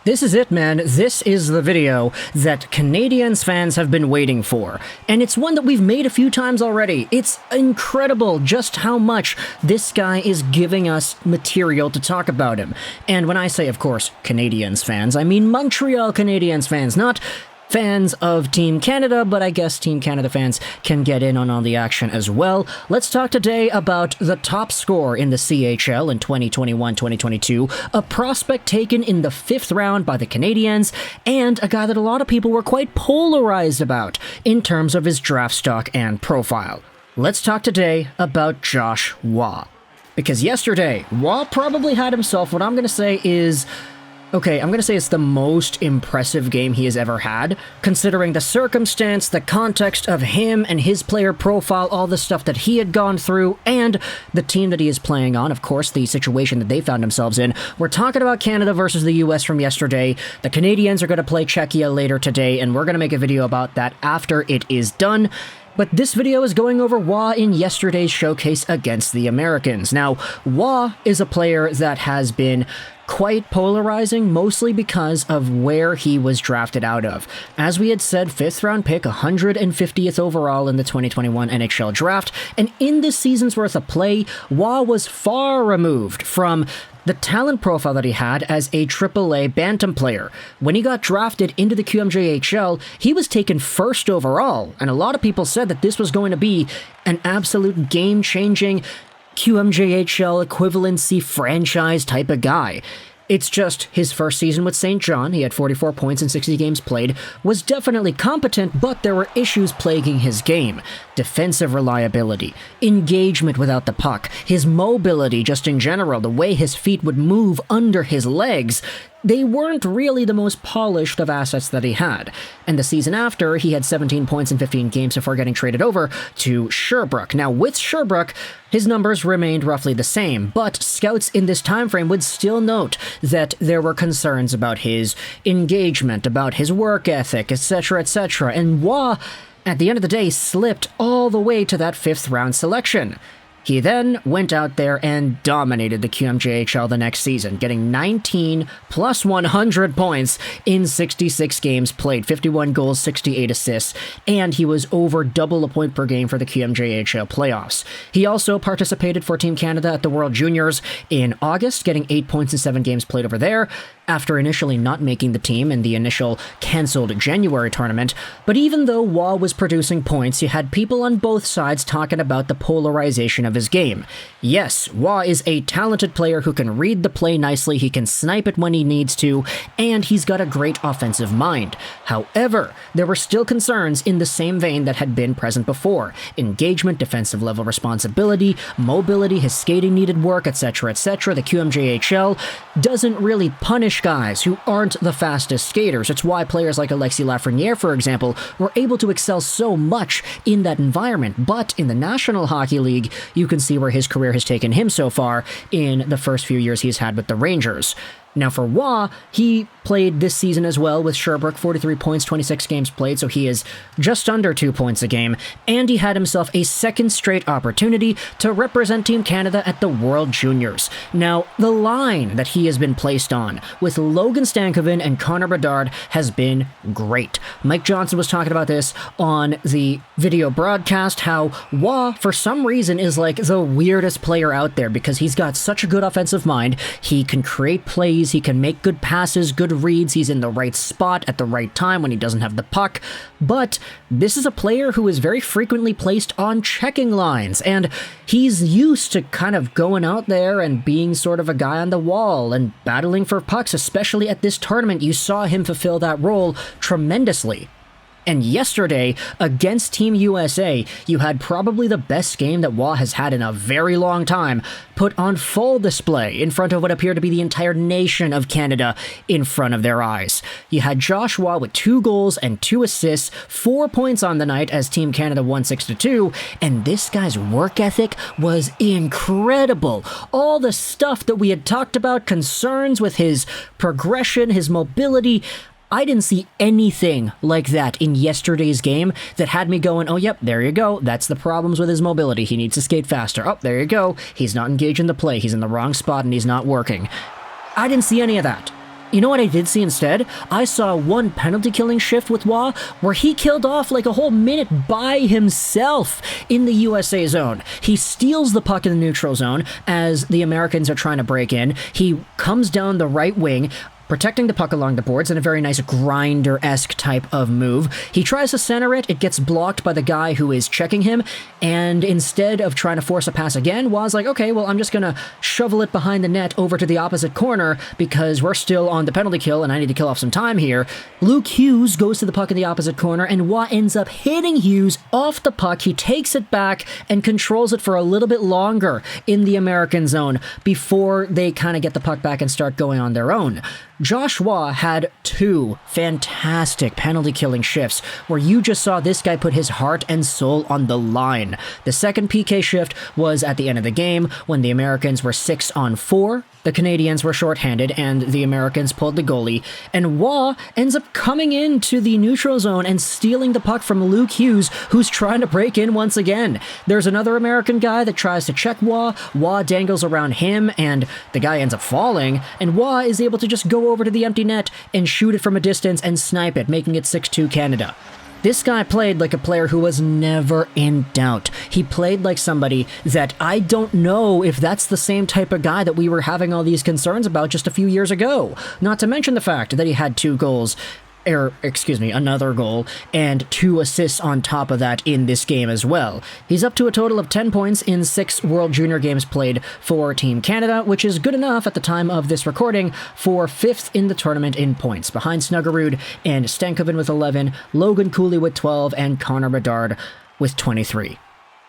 This is it, man. This is the video that Canadiens fans have been waiting for. And it's one that we've made a few times already. It's incredible just how much this guy is giving us material to talk about him. And when I say, of course, Canadiens fans, I mean Montreal Canadiens fans, not fans of Team Canada, but I guess Team Canada fans can get in on all the action as well. Let's talk today about the top scorer in the CHL in 2021-2022, a prospect taken in the 5th round by the Canadiens, and a guy that a lot of people were quite polarized about in terms of his draft stock and profile. Let's talk today about Josh Roy. Because yesterday, Roy probably had himself what I'm going to say is... Okay, I'm going to say it's the most impressive game he has ever had, considering the circumstance, the context of him and his player profile, all the stuff that he had gone through, and the team that he is playing on, of course, the situation that they found themselves in. We're talking about Canada versus the US from yesterday. The Canadiens are going to play Czechia later today, and we're going to make a video about that after it is done. But this video is going over Roy in yesterday's showcase against the Americans. Now, Roy is a player that has been quite polarizing, mostly because of where he was drafted out of. As we had said, 5th round pick, 150th overall in the 2021 NHL draft, and in this season's worth of play, Roy was far removed from the talent profile that he had as a AAA Bantam player. When he got drafted into the QMJHL, he was taken 1st overall, and a lot of people said that this was going to be an absolute game-changing QMJHL equivalency franchise type of guy. It's just his first season with St. John, he had 44 points in 60 games played, was definitely competent, but there were issues plaguing his game. Defensive reliability, engagement without the puck, his mobility just in general, the way his feet would move under his legs, they weren't really the most polished of assets that he had. And the season after, he had 17 points in 15 games before getting traded over to Sherbrooke. Now, with Sherbrooke, his numbers remained roughly the same, but scouts in this time frame would still note that there were concerns about his engagement, about his work ethic, etc., etc. And Roy, at the end of the day, slipped all the way to that 5th round selection. He then went out there and dominated the QMJHL the next season, getting 19 plus 100 points in 66 games played, 51 goals, 68 assists, and he was over double a point per game for the QMJHL playoffs. He also participated for Team Canada at the World Juniors in August, getting 8 points in 7 games played over there, after initially not making the team in the initial cancelled January tournament. But even though Roy was producing points, you had people on both sides talking about the polarization of his game. Yes, Roy is a talented player who can read the play nicely, he can snipe it when he needs to, and he's got a great offensive mind. However, there were still concerns in the same vein that had been present before. Engagement, defensive level responsibility, mobility, his skating needed work, etc., etc. The QMJHL doesn't really punish guys who aren't the fastest skaters. It's why players like Alexis Lafreniere, for example, were able to excel so much in that environment. But in the National Hockey League, you can see where his career has taken him so far in the first few years he's had with the Rangers. Now for Roy, he played this season as well with Sherbrooke, 43 points, 26 games played, so he is just under 2 points a game, and he had himself a second straight opportunity to represent Team Canada at the World Juniors. Now, the line that he has been placed on with Logan Stankoven and Connor Bedard has been great. Mike Johnson was talking about this on the video broadcast, how Roy, for some reason, is like the weirdest player out there because he's got such a good offensive mind, he can create plays, he can make good passes, good reads, he's in the right spot at the right time when he doesn't have the puck, but this is a player who is very frequently placed on checking lines, and he's used to kind of going out there and being sort of a guy on the wall and battling for pucks, especially at this tournament. You saw him fulfill that role tremendously. And yesterday, against Team USA, you had probably the best game that Roy has had in a very long time, put on full display in front of what appeared to be the entire nation of Canada in front of their eyes. You had Josh Roy with 2 goals and 2 assists, 4 points on the night as Team Canada won 6-2, and this guy's work ethic was incredible. All the stuff that we had talked about, concerns with his progression, his mobility, I didn't see anything like that in yesterday's game that had me going, oh, yep, there you go. That's the problems with his mobility. He needs to skate faster. Oh, there you go. He's not engaged in the play. He's in the wrong spot and he's not working. I didn't see any of that. You know what I did see instead? I saw one penalty killing shift with Wah where he killed off like a whole minute by himself in the USA zone. He steals the puck in the neutral zone as the Americans are trying to break in. He comes down the right wing, protecting the puck along the boards in a very nice grinder-esque type of move. He tries to center it, it gets blocked by the guy who is checking him, and instead of trying to force a pass again, Wah's like, okay, well, I'm just gonna shovel it behind the net over to the opposite corner because we're still on the penalty kill and I need to kill off some time here. Luke Hughes goes to the puck in the opposite corner, and Wah ends up hitting Hughes off the puck. He takes it back and controls it for a little bit longer in the American zone before they kind of get the puck back and start going on their own. Josh Wah had two fantastic penalty-killing shifts where you just saw this guy put his heart and soul on the line. The second PK shift was at the end of the game when the Americans were 6-on-4. The Canadians were shorthanded, and the Americans pulled the goalie, and Wah ends up coming into the neutral zone and stealing the puck from Luke Hughes, who's trying to break in once again. There's another American guy that tries to check Wah. Wah dangles around him, and the guy ends up falling, and Wah is able to just go over to the empty net and shoot it from a distance and snipe it, making it 6-2 Canada. This guy played like a player who was never in doubt. He played like somebody that I don't know if that's the same type of guy that we were having all these concerns about just a few years ago. Not to mention the fact that he had another goal and 2 assists on top of that in this game as well. He's up to a total of 10 points in 6 World Junior games played for Team Canada, which is good enough at the time of this recording for 5th in the tournament in points, behind Snuggerud and Stankoven with 11, Logan Cooley with 12, and Connor Bedard with 23.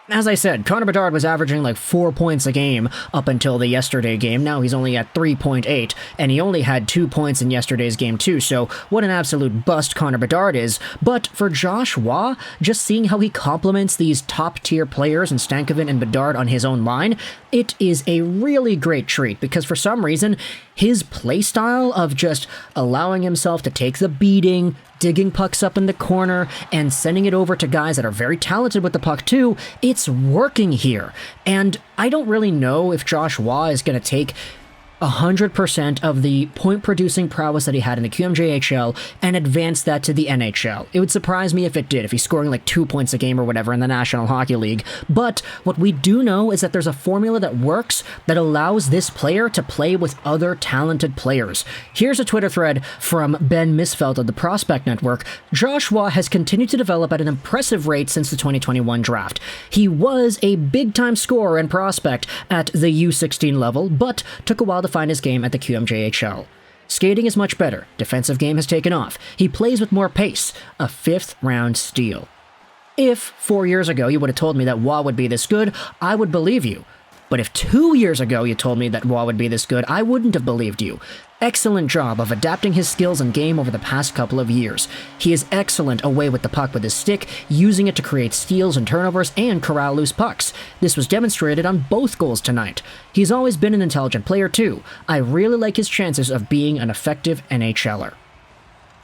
As I said, Connor Bedard was averaging like 4 points a game up until the yesterday game. Now he's only at 3.8, and he only had 2 points in yesterday's game too, so what an absolute bust Connor Bedard is. But for Josh Wah, just seeing how he complements these top-tier players in Stankoven and Bedard on his own line, it is a really great treat, because for some reason, his playstyle of just allowing himself to take the beating, digging pucks up in the corner, and sending it over to guys that are very talented with the puck too, it's working here. And I don't really know if Josh Wah is going to take 100% of the point-producing prowess that he had in the QMJHL and advance that to the NHL. It would surprise me if it did, if he's scoring like 2 points a game or whatever in the National Hockey League. But what we do know is that there's a formula that works that allows this player to play with other talented players. Here's a Twitter thread from Ben Misfeld of the Prospect Network. Josh Wah has continued to develop at an impressive rate since the 2021 draft. He was a big-time scorer and prospect at the U16 level, but took a while to find his game at the QMJHL. Skating is much better. Defensive game has taken off. He plays with more pace. A 5th round steal. If 4 years ago you would have told me that Wah would be this good, I would believe you. But if 2 years ago you told me that Wah would be this good, I wouldn't have believed you. Excellent job of adapting his skills and game over the past couple of years. He is excellent away with the puck with his stick, using it to create steals and turnovers and corral loose pucks. This was demonstrated on both goals tonight. He's always been an intelligent player too. I really like his chances of being an effective NHLer.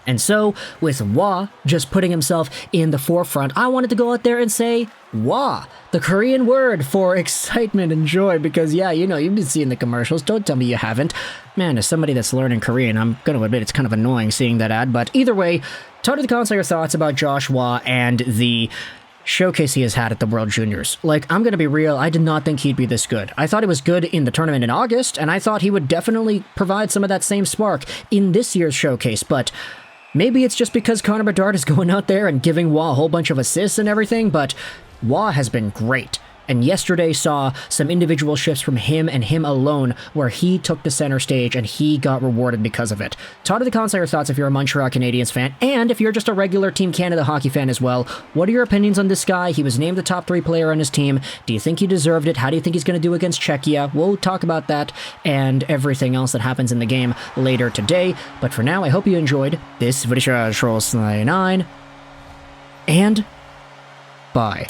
And so, with Wah just putting himself in the forefront, I wanted to go out there and say, Wah, the Korean word for excitement and joy, because yeah, you know, you've been seeing the commercials, don't tell me you haven't. Man, as somebody that's learning Korean, I'm gonna admit it's kind of annoying seeing that ad, but either way, talk to the comments on your thoughts about Josh Wah and the showcase he has had at the World Juniors. Like, I'm gonna be real, I did not think he'd be this good. I thought he was good in the tournament in August, and I thought he would definitely provide some of that same spark in this year's showcase, but maybe it's just because Connor Bedard is going out there and giving Wah a whole bunch of assists and everything, but Wah has been great. And yesterday saw some individual shifts from him and him alone where he took the center stage and he got rewarded because of it. Talk to the comments on your thoughts if you're a Montreal Canadiens fan, and if you're just a regular Team Canada hockey fan as well. What are your opinions on this guy? He was named the top 3 player on his team. Do you think he deserved it? How do you think he's going to do against Czechia? We'll talk about that and everything else that happens in the game later today. But for now, I hope you enjoyed this video. 9, and bye.